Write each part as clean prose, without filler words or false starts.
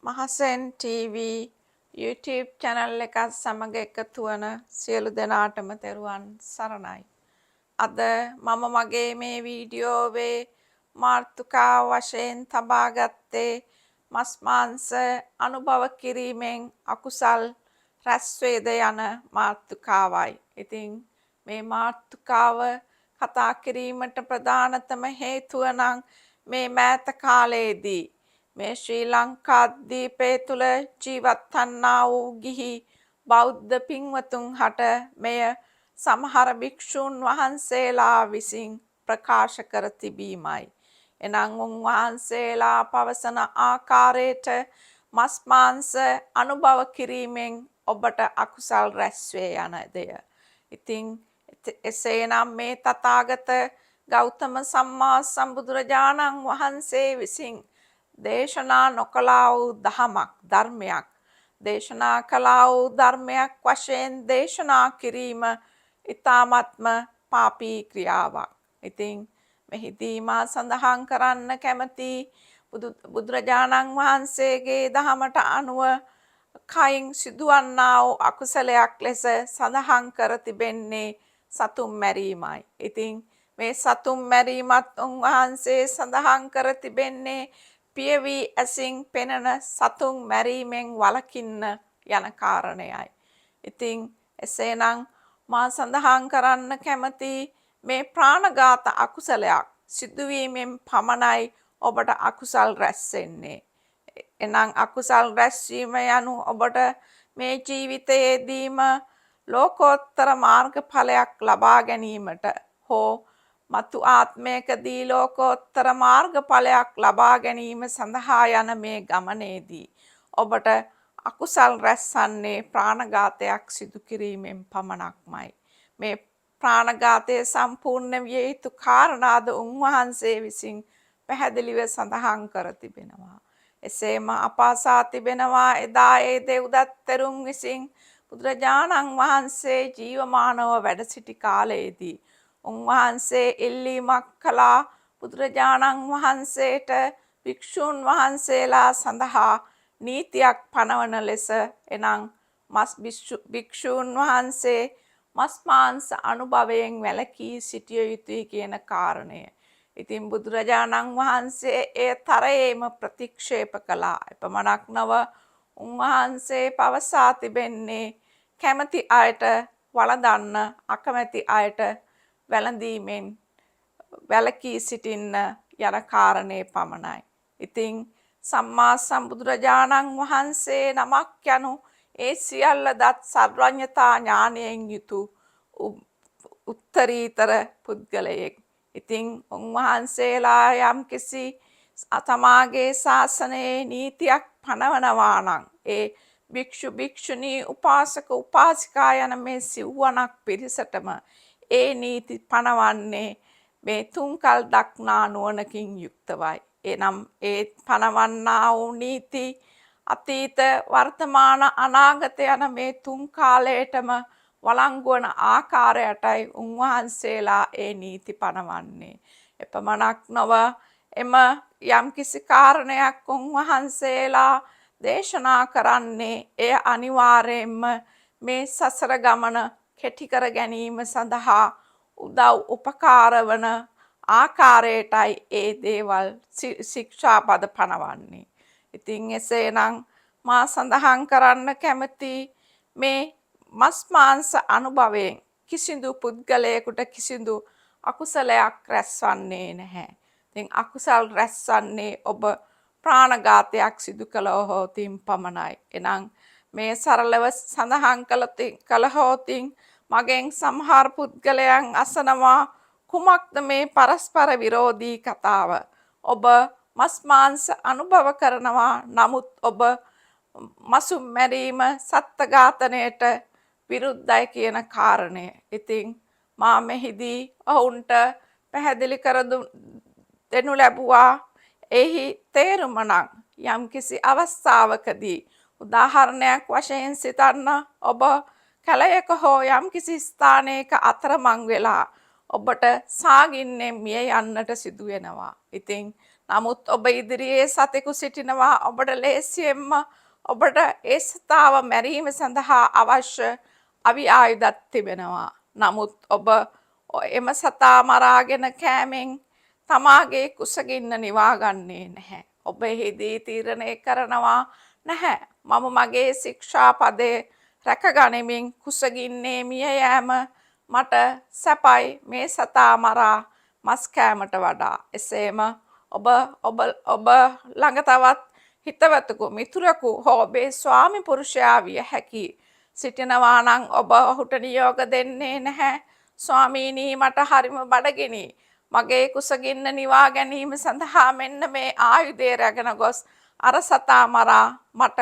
Mahasen TV YouTube channel එක සමග එකතු වන සියලු දෙනාටම තෙරුවන් සරණයි. අද මම මගේ මේ වීඩියෝවේ මාතෘකා වශයෙන් තබා ගත්තේ මස් මාංශ අනුභව කිරීමෙන් අකුසල් රැස් වේද යන මාතෘකාවයි. ඉතින් මේ මාතෘකාව කතා කිරීමට ප්‍රධානතම හේතුව නම් මේ මෑත කාලයේදී මේ ශ්‍රී ලංකාද්වීපය තුළ ජීවත් වන්නා වූ ගිහි බෞද්ධ පින්වතුන් හට මෙය සමහර භික්ෂූන් වහන්සේලා විසින් ප්‍රකාශ කර තිබීමයි. එනම් උන්වහන්සේලා පවසන ආකාරයට මස් මාංශ අනුභව කිරීමෙන් ඔබට අකුසල් රැස් වේ යන දෙය. ඉතින් එසේනම් මේ තථාගත ගෞතම සම්මා සම්බුදුරජාණන් වහන්සේ විසින් දේශනා නොකළා වූ දහමක් ධර්මයක් දේශනා කළා වූ ධර්මයක් වශයෙන් දේශනා කිරීම ඊ타ත්ම පාපී ක්‍රියාවක්. ඉතින් මෙහිදී මා සඳහන් කරන්න කැමති බුදුරජාණන් වහන්සේගේ දහමට අනුව කයින් සිදුවන්නා වූ අකුසලයක් ලෙස සඳහන් කර තිබෙන්නේ සතුන් මැරීමයි. ඉතින් මේ සතුන් මැරීමත් උන්වහන්සේ සඳහන් කර තිබෙන්නේ පියවි ඇසින් පෙනෙන සතුන් මැරීමෙන් වළකින්න යන කාරණයයි. ඉතින් එසේනම් මා සඳහන් කරන්න කැමති මේ ප්‍රාණඝාත අකුසලයක් සිදුවීමෙන් පමණයි ඔබට අකුසල් රැස් වෙන්නේ. එනම් අකුසල් රැස්වීම යනු ඔබට මේ ජීවිතයේදීම ලෝකෝත්තර මාර්ගඵලයක් ලබා ගැනීමට හෝ මතු ආත්මයකදී ලෝකෝත්තර මාර්ගඵලයක් ලබා ගැනීම සඳහා යන මේ ගමනේදී ඔබට අකුසල් රැස්වන්නේ ප්‍රාණඝාතයක් සිදු කිරීමෙන් පමණක්මයි. මේ ප්‍රාණඝාතය සම්පූර්ණ විය යුතු කාරණාද උන්වහන්සේ විසින් පැහැදිලිව සඳහන් කර තිබෙනවා. එසේම අපහසා තිබෙනවා එදා ඒ දෙව්දත් තෙරුන් විසින් බුදුරජාණන් වහන්සේ ජීවමානව වැඩ සිටි කාලයේදී උන්වහන්සේ ඉල්ලීමක් කළා බුදුරජාණන් වහන්සේට භික්ෂූන් වහන්සේලා සඳහා නීතියක් පනවන ලෙස. එනම් භික්ෂූන් වහන්සේ මස් මාංශ අනුභවයෙන් වැළකී සිටිය යුතුයි කියන කාරණය. ඉතින් බුදුරජාණන් වහන්සේ ඒ තරයේම ප්‍රතික්ෂේප කළා. එපමණක් නොව උන්වහන්සේ පවසා තිබෙන්නේ කැමති අයට වළඳන්න අකමැති අයට වැළඳීමෙන් වැළකී සිටින්න යන කාරණේ පමණයි. ඉතින් සම්මා සම්බුදුරජාණන් වහන්සේ නමක් යනු ඒ සියල්ල දත් සර්වඥතා ඥානයෙන් යුතු උත්තරීතර පුද්ගලයෙක්. ඉතින් උන්වහන්සේලා යම්කිසි තමාගේ ශාසනයේ නීතියක් පනවනවා නම් ඒ භික්ෂු භික්ෂුණී උපාසක උපාසිකා යන මේ සිව්වනක් පිරිසටම ඒ නීති පනවන්නේ මේ තුන්කල් දක්නා නුවණකින් යුක්තවයි. එනම් ඒ පනවන්නා වූ නීති අතීත වර්තමාන අනාගත යන මේ තුන් කාලයටම වළංගු වන ආකාරයටයි උන්වහන්සේලා ඒ නීති පනවන්නේ. එපමණක් නොව එම යම්කිසි කාරණයක් උන්වහන්සේලා දේශනා කරන්නේ එය අනිවාර්යයෙන්ම මේ සසර ගමන කෙටි කර ගැනීම සඳහා උදව් උපකාර වන ආකාරයටයි ඒ දේවල් ශික්ෂාපද පනවන්නේ. ඉතින් එසේනම් මා සඳහන් කරන්න කැමති මේ මස් මාංශ අනුභවයෙන් කිසිදු පුද්ගලයෙකුට කිසිදු අකුසලයක් රැස්වන්නේ නැහැ. ඉතින් අකුසල් රැස්වන්නේ ඔබ ප්‍රාණඝාතයක් සිදු කළහොතින් පමණයි. එනම් මේ සරලව සඳහන් කළහොතින් මගෙන් සමහර පුද්ගලයන් අසනවා කුමක්ද මේ පරස්පර විරෝධී කතාව. ඔබ මස් මාංශ අනුභව කරනවා, නමුත් ඔබ මසුම් මැරීම සත්ත්ව ඝාතනයට විරුද්ධයි කියන කාරණය. ඉතින් මා මෙහිදී ඔවුන්ට පැහැදිලි කර දෙනු ලැබුවා එහි තේරුම නම් යම්කිසි අවස්ථාවකදී උදාහරණයක් වශයෙන් සිතන්න ඔබ කැලයක හෝ යම්කිසි ස්ථානයක අතරමං වෙලා ඔබට සාගින්නෙන් මිය යන්නට සිදු වෙනවා. ඉතින් නමුත් ඔබ ඉදිරියේ සතෙකු සිටිනවා ඔබට ලේසියෙන්ම ඔබට ඒ සතාව මැරීම සඳහා අවශ්‍ය අවි ආයුධත් තිබෙනවා. නමුත් ඔබ එම සතා මරාගෙන කෑමෙන් තමාගේ කුසගින්න නිවාගන්නේ නැහැ. ඔබ එහිදී තීරණය කරනවා නැහැ. මම මගේ ශික්ෂාපදය රැකගනිමින් කුසගින්නේ මිය යෑම මට සැපයි මේ සතා මරා මස් කෑමට වඩා. එසේම ඔබ ළඟ තවත් හිතවතකු මිතුරකු හෝ ඔබේ ස්වාමි පුරුෂයා විය හැකි සිටිනවා නම් ඔබ ඔහුට නියෝග දෙන්නේ නැහැ. ස්වාමීනී මට හරිම බඩගිනි. මගේ කුසගින්න නිවා ගැනීම සඳහා මෙන්න මේ ආයුධය රැගෙන ගොස් අර සතා මරා මට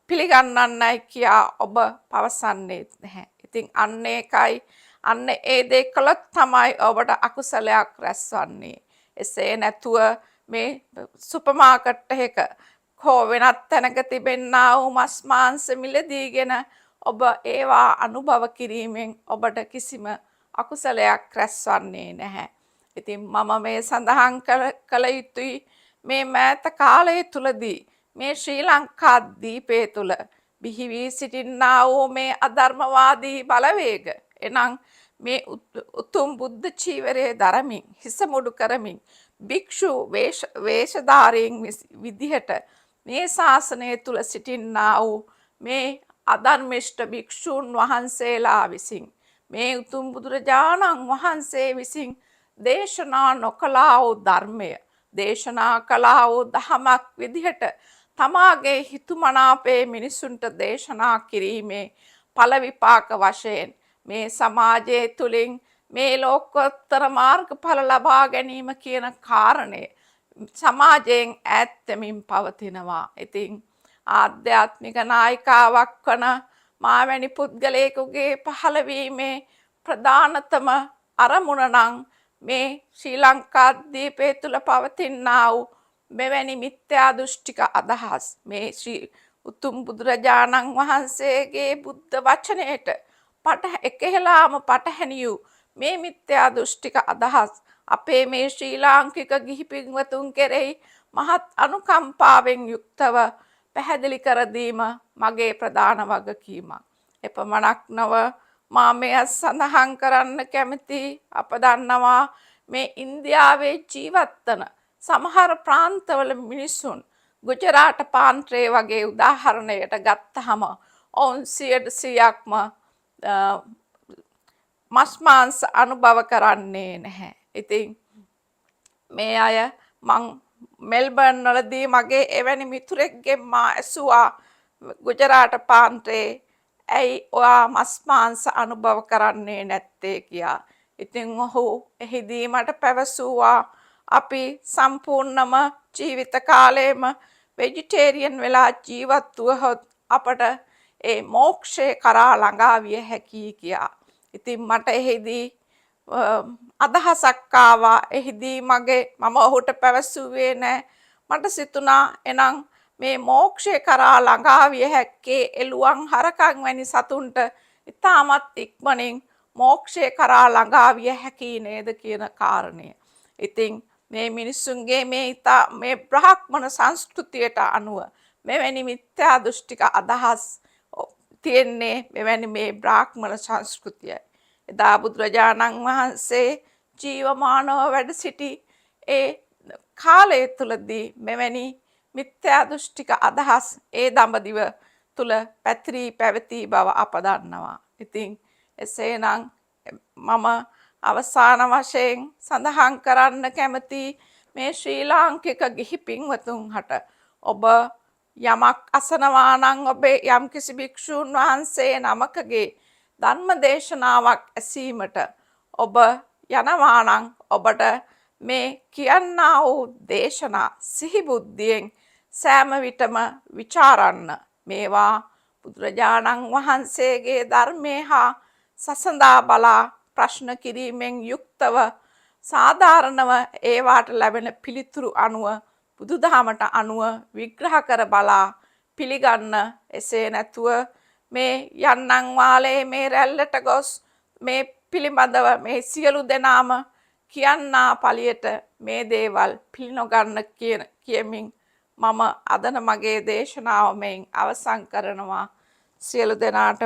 පිළිගන්නන්නයි කියා ඔබ පවසන්නේ නැහැ. ඉතින් අන්න ඒකයි අන්න ඒ දේ කළොත් තමයි ඔබට අකුසලයක් රැස්වන්නේ. එසේ නැතුව මේ සුපර් මාකට් එකක හෝ වෙනත් තැනක තිබෙන්නා වූ මස් මාංශ මිලදීගෙන ඔබ ඒවා අනුභව කිරීමෙන් ඔබට කිසිම අකුසලයක් රැස්වන්නේ නැහැ. ඉතින් මම මේ සඳහන් කළ යුතුයි මේ මෑත කාලය තුලදී මේ ශ්‍රී ලංකා දීපේ තුල බිහි වී සිටින්නා වූ මේ අධර්මවාදී බලවේග එනම් මේ උතුම් බුද්ධ චීවරයේ දරමින් හිස මුඩු කරමින් භික්ෂු වේශධාරීන් විදිහට මේ ශාසනය තුල සිටින්නා වූ මේ අධර්මිෂ්ඨ භික්ෂූන් වහන්සේලා විසින් මේ උතුම් බුදුරජාණන් වහන්සේ විසින් දේශනා නොකළා වූ ධර්මය දේශනා කළා වූ දහමක් විදිහට තමාගේ හිතුමනාපේ මිනිසුන්ට දේශනා කිරීමේ ඵල විපාක වශයෙන් මේ සමාජයේ තුලින් මේ ලෝකෝත්තර මාර්ගඵල ලබා ගැනීම කියන කාරණය සමාජයෙන් ඈත් වෙමින් පවතිනවා. ඉතින් ආධ්‍යාත්මික නායිකාවක් වන මාවැනි පුද්ගලයෙකුගේ පහළවීමේ ප්‍රධානතම අරමුණ නම් මේ ශ්‍රී ලංකා දීපේ තුල පවතිනා වූ මෙවැනි මිත්‍යා දෘෂ්ටික අදහස් මේ ශ්‍රී උතුම් බුදුරජාණන් වහන්සේගේ බුද්ධ වචනයට එකහෙලාම පටහැනියු මේ මිත්‍යා දෘෂ්ටික අදහස් අපේ මේ ශ්‍රී ලාංකික ගිහි පින්වතුන් කෙරෙහි මහත් අනුකම්පාවෙන් යුක්තව පැහැදිලි කර දීම මගේ ප්‍රධාන වගකීමක්. එපමණක් නොව මා මෙය සඳහන් කරන්න කැමති අප දන්නවා මේ ඉන්දියාවේ ජීවත් වන සමහර ප්‍රාන්තවල මිනිසුන් ගුජරාට පාන්ත්‍රය වගේ උදාහරණයට ගත්තහම ඔවුන් 100%ක්ම මස් මාංශ අනුභව කරන්නේ නැහැ. ඉතින් මේ අය මං මෙල්බර්න් වලදී මගේ එවැනි මිතුරෙක්ගෙන් මා ඇසුවා ගුජරාට පාන්ත්‍රයේ ඇයි ඔයා මස් මාංශ අනුභව කරන්නේ නැත්තේ කියා. ඉතින් ඔහු එහිදී මට පැවසුවා අපි සම්පූර්ණම ජීවිත කාලයම වෙජිටේරියන් වෙලා ජීවත් වුවහොත් අපට ඒ මෝක්ෂය කරා ළඟා විය හැකියි කියා. ඉතින් මට එහිදී අදහසක් ආවා. එහිදී මම ඔහුට පැවසුවේ නෑ. මට සිතුණා එනම් මේ මෝක්ෂය කරා ළඟා විය හැක්කේ එළුවන් හරකන් වැනි සතුන්ට ඉතාමත් ඉක්මනින් මෝක්ෂය කරා ළඟා විය හැකි නේද කියන කාරණය. ඉතින් මේ මිනිසුන්ගේ මේ බ්‍රාහ්මණ සංස්කෘතියට අනුව මෙවැනි මිත්‍යා දෘෂ්ටික අදහස් තියෙන්නේ මෙවැනි මේ බ්‍රාහ්මණ සංස්කෘතියයි. එදා බුදුරජාණන් වහන්සේ ජීවමානව වැඩ සිටි ඒ කාලය තුලදී මෙවැනි මිත්‍යා දෘෂ්ටික අදහස් ඒ දඹදිව තුල පැතිරී පැවති බව අප දන්නවා. ඉතින් එසේනම් මම අවසාන වශයෙන් සඳහන් කරන්න කැමති මේ ශ්‍රී ලාංකික ගිහි පින්වතුන් හට ඔබ යමක් අසනවා නම් ඔබේ යම්කිසි භික්ෂූන් වහන්සේ නමකගේ ධර්ම දේශනාවක් ඇසීමට ඔබ යනවා නම් ඔබට මේ කියන්නා වූ දේශනා සිහි බුද්ධියෙන් සෑම විටම විචාරන්න. මේවා බුදුරජාණන් වහන්සේගේ ධර්මයේ හා සසඳා බලා ප්‍රශ්න කිරීමෙන් යුක්තව සාධාරණව ඒවාට ලැබෙන පිළිතුරු අනුව බුදුදහමට අනුව විග්‍රහ කර බලා පිළිගන්න. එසේ නැතුව මේ යන්නන් වාලේ මේ රැල්ලට ගොස් මේ පිළිබඳව මේ සියලු දෙනාම කියන්නා පළියට මේ දේවල් පිළිනොගන්න කියමින් මම අදන මගේ දේශනාව මෙයින් අවසන් කරනවා. සියලු දෙනාට